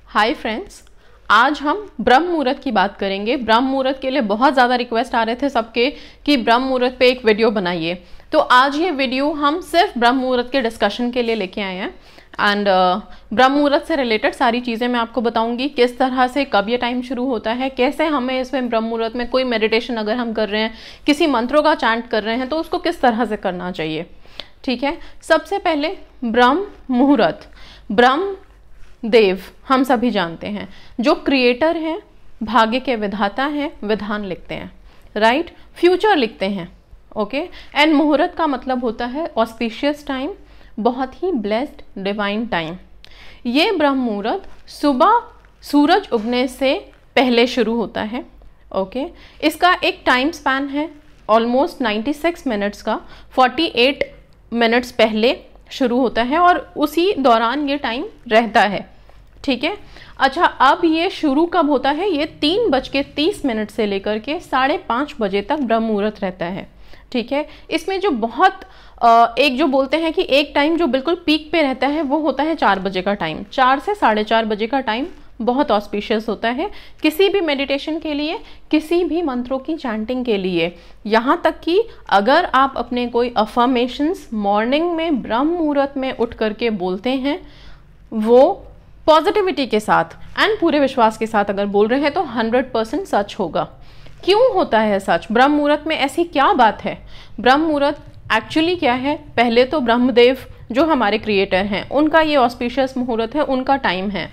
Hi friends, आज हम ब्रह्म मुहूर्त की बात करेंगे। ब्रह्म मुहूर्त के लिए बहुत ज़्यादा रिक्वेस्ट आ रहे थे सबके कि ब्रह्म मुहूर्त पे एक वीडियो बनाइए, तो आज ये वीडियो हम सिर्फ ब्रह्म मुहूर्त के डिस्कशन के लिए लेके आए हैं। एंड ब्रह्म मुहूर्त से रिलेटेड सारी चीज़ें मैं आपको बताऊंगी, किस तरह से कब ये टाइम शुरू होता है, कैसे हमें इसमें ब्रह्म मुहूर्त में कोई मेडिटेशन अगर हम कर रहे हैं, किसी मंत्रों का चांट कर रहे हैं तो उसको किस तरह से करना चाहिए। ठीक है, सबसे पहले ब्रह्म मुहूर्त, ब्रह्म देव हम सभी जानते हैं, जो क्रिएटर हैं, भाग्य के विधाता हैं, विधान लिखते हैं, राइट, फ्यूचर लिखते हैं। ओके, एंड मुहूर्त का मतलब होता है ऑस्पिशियस टाइम, बहुत ही ब्लेस्ड डिवाइन टाइम। ये ब्रह्म मुहूर्त सुबह सूरज उगने से पहले शुरू होता है। ओके, इसका एक टाइम स्पैन है ऑलमोस्ट 96 मिनट्स का, 48 मिनट्स पहले शुरू होता है और उसी दौरान ये टाइम रहता है। ठीक है, अच्छा, अब ये शुरू कब होता है? ये 3:30 से लेकर के 5:30 बजे तक ब्रह्म मुहूर्त रहता है। ठीक है, इसमें जो बहुत एक जो बोलते हैं कि एक टाइम जो बिल्कुल पीक पे रहता है वो होता है 4 बजे का टाइम। 4 से 4:30 बजे का टाइम बहुत ऑस्पिशियस होता है किसी भी मेडिटेशन के लिए, किसी भी मंत्रों की चैंटिंग के लिए। यहाँ तक कि अगर आप अपने कोई अफर्मेशंस मॉर्निंग में ब्रह्म मुहूर्त में उठ करके बोलते हैं, वो पॉजिटिविटी के साथ एंड पूरे विश्वास के साथ अगर बोल रहे हैं तो 100% सच होगा। क्यों होता है सच? ब्रह्म मुहूर्त में ऐसी क्या बात है? ब्रह्म मुहूर्त एक्चुअली क्या है? पहले तो ब्रह्मदेव जो हमारे क्रिएटर हैं, उनका ये ऑस्पिशियस मुहूर्त है, उनका टाइम है।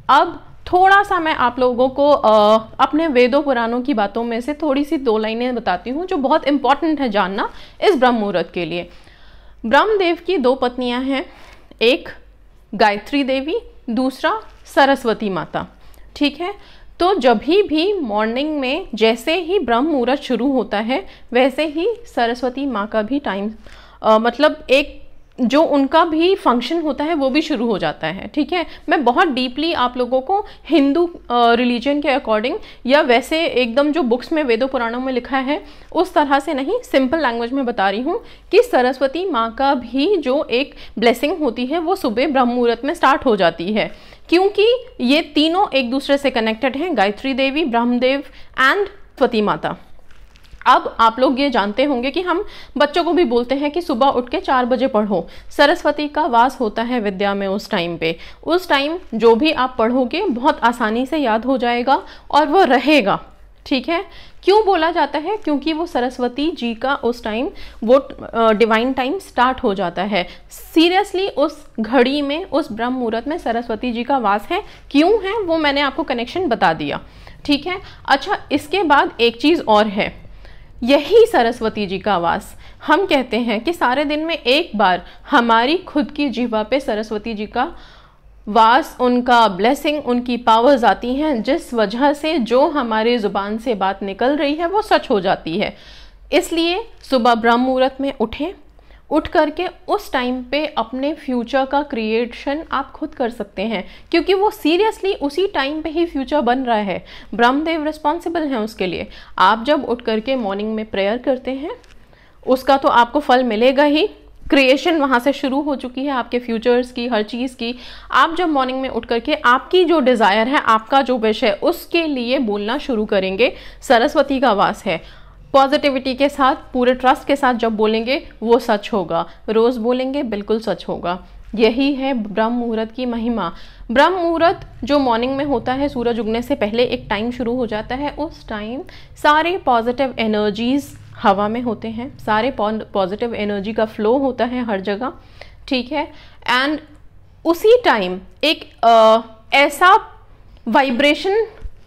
अब थोड़ा सा मैं आप लोगों को अपने वेदों पुराणों की बातों में से थोड़ी सी 2 लाइनें बताती हूँ जो बहुत इंपॉर्टेंट है जानना इस ब्रह्म मुहूर्त के लिए। ब्रह्मदेव की 2 पत्नियां हैं, एक गायत्री देवी, दूसरा सरस्वती माता। ठीक है, तो जब भी मॉर्निंग में जैसे ही ब्रह्म मुहूर्त शुरू होता है वैसे ही सरस्वती माँ का भी टाइम मतलब एक जो उनका भी फंक्शन होता है वो भी शुरू हो जाता है। ठीक है, मैं बहुत डीपली आप लोगों को हिंदू रिलीजन के अकॉर्डिंग या वैसे एकदम जो बुक्स में वेदों पुराणों में लिखा है उस तरह से नहीं, सिंपल लैंग्वेज में बता रही हूँ कि सरस्वती माँ का भी जो एक ब्लेसिंग होती है वो सुबह ब्रह्म मुहूर्त में स्टार्ट हो जाती है, क्योंकि ये तीनों एक दूसरे से कनेक्टेड हैं, गायत्री देवी, ब्रह्मदेव एंड सरस्वती माता। अब आप लोग ये जानते होंगे कि हम बच्चों को भी बोलते हैं कि सुबह उठ के 4 बजे पढ़ो। सरस्वती का वास होता है विद्या में उस टाइम पे। उस टाइम जो भी आप पढ़ोगे बहुत आसानी से याद हो जाएगा और वो रहेगा। ठीक है, क्यों बोला जाता है? क्योंकि वो सरस्वती जी का उस टाइम वो डिवाइन टाइम स्टार्ट हो जाता है। सीरियसली उस घड़ी में, उस ब्रह्म मुहूर्त में सरस्वती जी का वास है। क्यों है वो मैंने आपको कनेक्शन बता दिया। ठीक है, अच्छा, इसके बाद एक चीज़ और है, यही सरस्वती जी का वास, हम कहते हैं कि सारे दिन में एक बार हमारी खुद की जीवा पे सरस्वती जी का वास, उनका ब्लेसिंग, उनकी पावर्स आती हैं, जिस वजह से जो हमारे ज़ुबान से बात निकल रही है वो सच हो जाती है। इसलिए सुबह ब्रह्म मुहूर्त में उठें, उठ करके उस टाइम पे अपने फ्यूचर का क्रिएशन आप खुद कर सकते हैं, क्योंकि वो सीरियसली उसी टाइम पे ही फ्यूचर बन रहा है। ब्रह्मदेव रिस्पॉन्सिबल हैं उसके लिए। आप जब उठ करके मॉर्निंग में प्रेयर करते हैं उसका तो आपको फल मिलेगा ही, क्रिएशन वहाँ से शुरू हो चुकी है आपके फ्यूचर्स की, हर चीज़ की। आप जब मॉर्निंग में उठ करके आपकी जो डिज़ायर है, आपका जो विश है, उसके लिए बोलना शुरू करेंगे, सरस्वती का वास है, पॉजिटिविटी के साथ, पूरे ट्रस्ट के साथ जब बोलेंगे वो सच होगा। रोज़ बोलेंगे बिल्कुल सच होगा। यही है ब्रह्म मुहूर्त की महिमा। ब्रह्म मुहूर्त जो मॉर्निंग में होता है, सूरज उगने से पहले एक टाइम शुरू हो जाता है। उस टाइम सारे पॉजिटिव एनर्जीज हवा में होते हैं, सारे पॉजिटिव एनर्जी का फ्लो होता है हर जगह। ठीक है, एंड उसी टाइम एक ऐसा वाइब्रेशन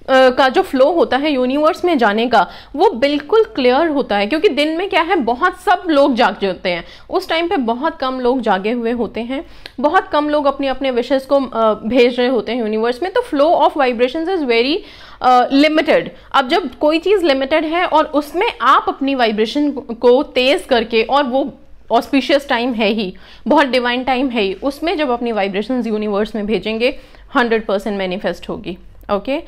का जो फ्लो होता है यूनिवर्स में जाने का, वो बिल्कुल क्लियर होता है, क्योंकि दिन में क्या है, बहुत सब लोग जाग जाते हैं। उस टाइम पे बहुत कम लोग जागे हुए होते हैं, बहुत कम लोग अपने अपने विशेस को भेज रहे होते हैं यूनिवर्स में, तो flow of vibrations is very limited. अब जब कोई चीज़ लिमिटेड है और उसमें आप अपनी वाइब्रेशन को तेज़ करके, और वो ऑस्पिशियस टाइम है ही, बहुत डिवाइन टाइम है ही, उसमें जब अपनी वाइब्रेशंस यूनिवर्स में भेजेंगे 100% मैनिफेस्ट होगी। ओके,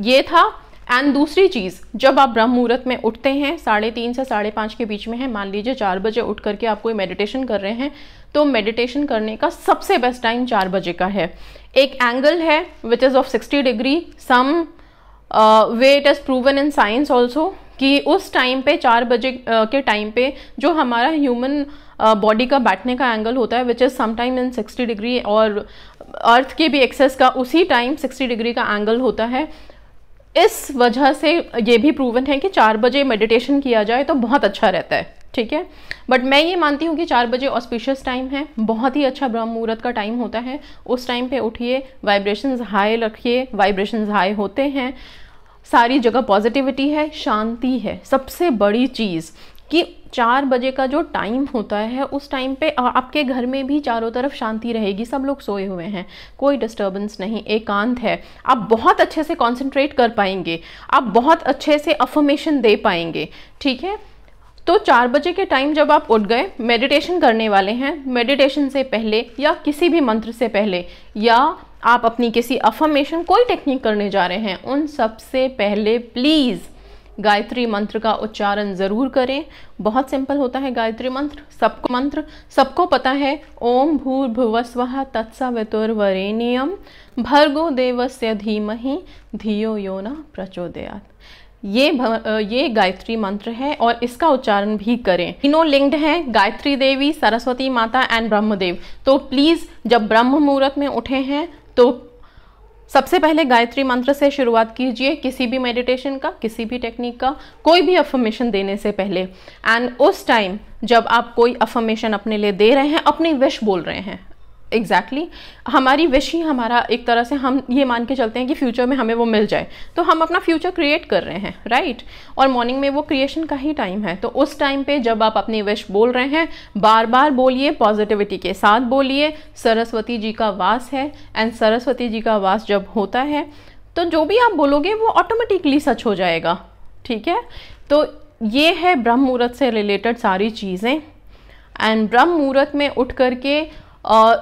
ये था। एंड दूसरी चीज़, जब आप ब्रह्म मुहूर्त में उठते हैं 3:30 से 5:30 के बीच में है, मान लीजिए 4 बजे उठ करके आप कोई मेडिटेशन कर रहे हैं, तो मेडिटेशन करने का सबसे बेस्ट टाइम 4 बजे का है। एक एंगल है which is of 60 degree, some way it is proven in science also, कि उस टाइम पे 4 बजे के टाइम पे जो हमारा ह्यूमन बॉडी का बैठने का एंगल होता है which is sometime in 60 degree, और अर्थ के भी एक्सेस का उसी टाइम 60 डिग्री का एंगल होता है। इस वजह से ये भी प्रूवन है कि 4 बजे मेडिटेशन किया जाए तो बहुत अच्छा रहता है, ठीक है। बट मैं ये मानती हूँ कि 4 बजे ऑस्पिशियस टाइम है, बहुत ही अच्छा ब्रह्म मुहूर्त का टाइम होता है। उस टाइम पे उठिए, वाइब्रेशंस हाई रखिए, वाइब्रेशंस हाई होते हैं, सारी जगह पॉजिटिविटी है, शांति है। सबसे बड़ी चीज़ कि 4 बजे का जो टाइम होता है उस टाइम पे आपके घर में भी चारों तरफ शांति रहेगी, सब लोग सोए हुए हैं, कोई डिस्टर्बेंस नहीं, एकांत है, आप बहुत अच्छे से कंसंट्रेट कर पाएंगे, आप बहुत अच्छे से अफर्मेशन दे पाएंगे, ठीक है। तो 4 बजे के टाइम जब आप उठ गए, मेडिटेशन करने वाले हैं, मेडिटेशन से पहले या किसी भी मंत्र से पहले, या आप अपनी किसी अफर्मेशन कोई टेक्निक करने जा रहे हैं, उन सबसे पहले प्लीज़ गायत्री मंत्र का उच्चारण ज़रूर करें। बहुत सिंपल होता है गायत्री मंत्र सबको पता है, ओम भूर्भुवस्वः तत्सवितुर्वरेण्यं भर्गो देवस्य धीमहि धियो यो न प्रचोदयात्। ये गायत्री मंत्र है और इसका उच्चारण भी करें। तीनों लिंक्ड हैं, गायत्री देवी, सरस्वती माता एंड ब्रह्मदेव। तो प्लीज़ जब ब्रह्म मुहूर्त में उठे हैं तो सबसे पहले गायत्री मंत्र से शुरुआत कीजिए, किसी भी मेडिटेशन का, किसी भी टेक्निक का, कोई भी अफर्मेशन देने से पहले। एंड उस टाइम जब आप कोई अफर्मेशन अपने लिए दे रहे हैं, अपनी विश बोल रहे हैं, एग्जैक्टली हमारी विश ही हमारा, एक तरह से हम ये मान के चलते हैं कि फ्यूचर में हमें वो मिल जाए, तो हम अपना फ्यूचर क्रिएट कर रहे हैं, राइट। और मॉर्निंग में वो क्रिएशन का ही टाइम है। तो उस टाइम पे जब आप अपनी विश बोल रहे हैं, बार बार बोलिए, पॉजिटिविटी के साथ बोलिए, सरस्वती जी का वास है, एंड सरस्वती जी का वास जब होता है तो जो भी आप बोलोगे वो ऑटोमेटिकली सच हो जाएगा, ठीक है। तो ये है ब्रह्म मुहूर्त से रिलेटेड सारी चीज़ें। एंड ब्रह्म मुहूर्त में उठ करके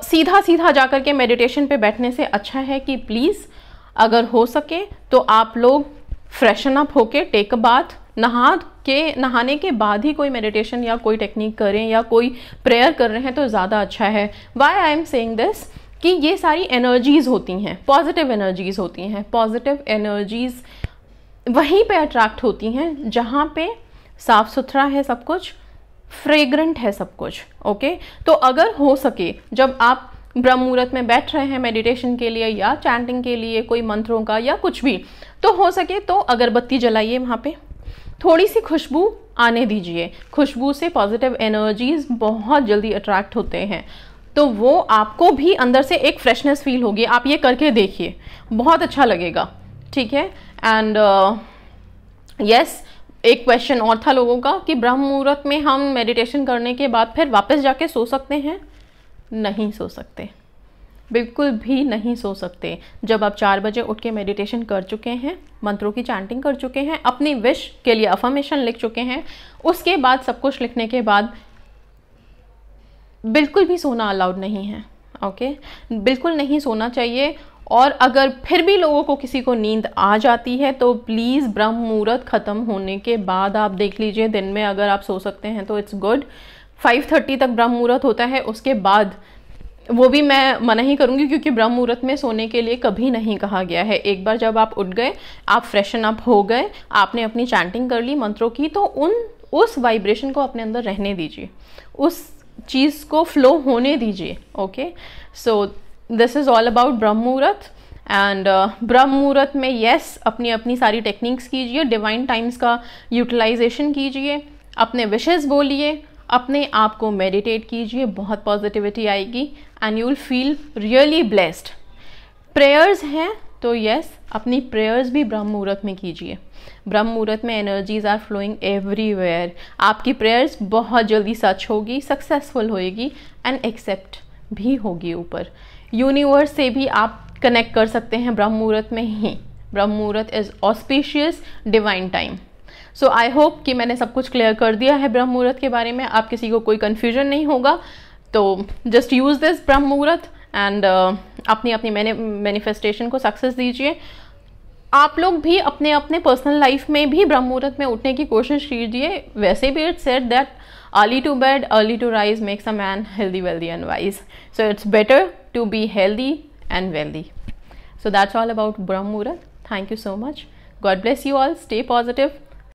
सीधा जाकर के मेडिटेशन पे बैठने से अच्छा है कि प्लीज़ अगर हो सके तो आप लोग फ्रेशन अप होके, टेक अ बाथ, नहाने के बाद ही कोई मेडिटेशन या कोई टेक्निक करें या कोई प्रेयर कर रहे हैं तो ज़्यादा अच्छा है। Why I am saying this कि ये सारी एनर्जीज़ होती हैं, पॉजिटिव एनर्जीज़ होती हैं। पॉजिटिव एनर्जीज़ वहीं पे अट्रैक्ट होती हैं जहाँ पे साफ़ सुथरा है सब कुछ, फ्रेग्रेंट है सब कुछ, ओके। तो अगर हो सके जब आप ब्रह्म मुहूर्त में बैठ रहे हैं मेडिटेशन के लिए या चैंटिंग के लिए कोई मंत्रों का या कुछ भी, तो हो सके तो अगरबत्ती जलाइए, वहाँ पे थोड़ी सी खुशबू आने दीजिए। खुशबू से पॉजिटिव एनर्जीज बहुत जल्दी अट्रैक्ट होते हैं, तो वो आपको भी अंदर से एक फ्रेशनेस फील होगी। आप ये करके देखिए, बहुत अच्छा लगेगा, ठीक है। एंड यस, एक क्वेश्चन और था लोगों का कि ब्रह्म मुहूर्त में हम मेडिटेशन करने के बाद फिर वापस जाके सो सकते हैं? नहीं सो सकते, बिल्कुल भी नहीं सो सकते। जब आप 4 बजे उठ के मेडिटेशन कर चुके हैं, मंत्रों की चैंटिंग कर चुके हैं, अपनी विश के लिए अफर्मेशन लिख चुके हैं, उसके बाद सब कुछ लिखने के बाद बिल्कुल भी सोना अलाउड नहीं है, ओके। बिल्कुल नहीं सोना चाहिए। और अगर फिर भी लोगों को किसी को नींद आ जाती है तो प्लीज़ ब्रह्म मुहूर्त ख़त्म होने के बाद आप देख लीजिए, दिन में अगर आप सो सकते हैं तो इट्स गुड। 5:30 तक ब्रह्म मुहूर्त होता है, उसके बाद वो भी मैं मना ही करूँगी, क्योंकि ब्रह्म मुहूर्त में सोने के लिए कभी नहीं कहा गया है। एक बार जब आप उठ गए, आप फ्रेशन अप हो गए, आपने अपनी चैंटिंग कर ली मंत्रों की, तो उस वाइब्रेशन को अपने अंदर रहने दीजिए, उस चीज़ को फ्लो होने दीजिए, okay. So this is all about ब्रह्म मुहूर्त। एंड ब्रह्म मुहूर्त में यस, अपनी अपनी सारी टेक्निक्स कीजिए, डिवाइन टाइम्स का यूटिलाइजेशन कीजिए, अपने विशेस बोलिए, अपने आप को मेडिटेट कीजिए, बहुत पॉजिटिविटी आएगी and you will feel really blessed. Prayers हैं तो यस, अपनी प्रेयर्स भी ब्रह्म मुहूर्त में कीजिए। ब्रह्म मुहूर्त में एनर्जीज आर फ्लोइंग एवरीवेयर। आपकी प्रेयर्स बहुत जल्दी सच होगी, सक्सेसफुल होएगी एंड एक्सेप्ट भी होगी ऊपर। यूनिवर्स से भी आप कनेक्ट कर सकते हैं ब्रह्म मुहूर्त में ही। ब्रह्म मुहूर्त is auspicious divine time. So I hope कि मैंने सब कुछ क्लियर कर दिया है ब्रह्म मुहूर्त के बारे में, आप किसी को कोई कन्फ्यूजन नहीं होगा। तो जस्ट यूज़ दिस ब्रह्म मुहूर्त एंड अपनी मैनिफेस्टेशन को सक्सेस दीजिए। आप लोग भी अपने अपने पर्सनल लाइफ में भी ब्रह्म मुहूर्त में उठने की कोशिश कीजिए। वैसे भी it's said that early to bed early to rise makes a man healthy wealthy and wise, so it's better to be healthy and wealthy. So that's all about Brahm Muhurat. Thank you so much. God bless you all. Stay positive.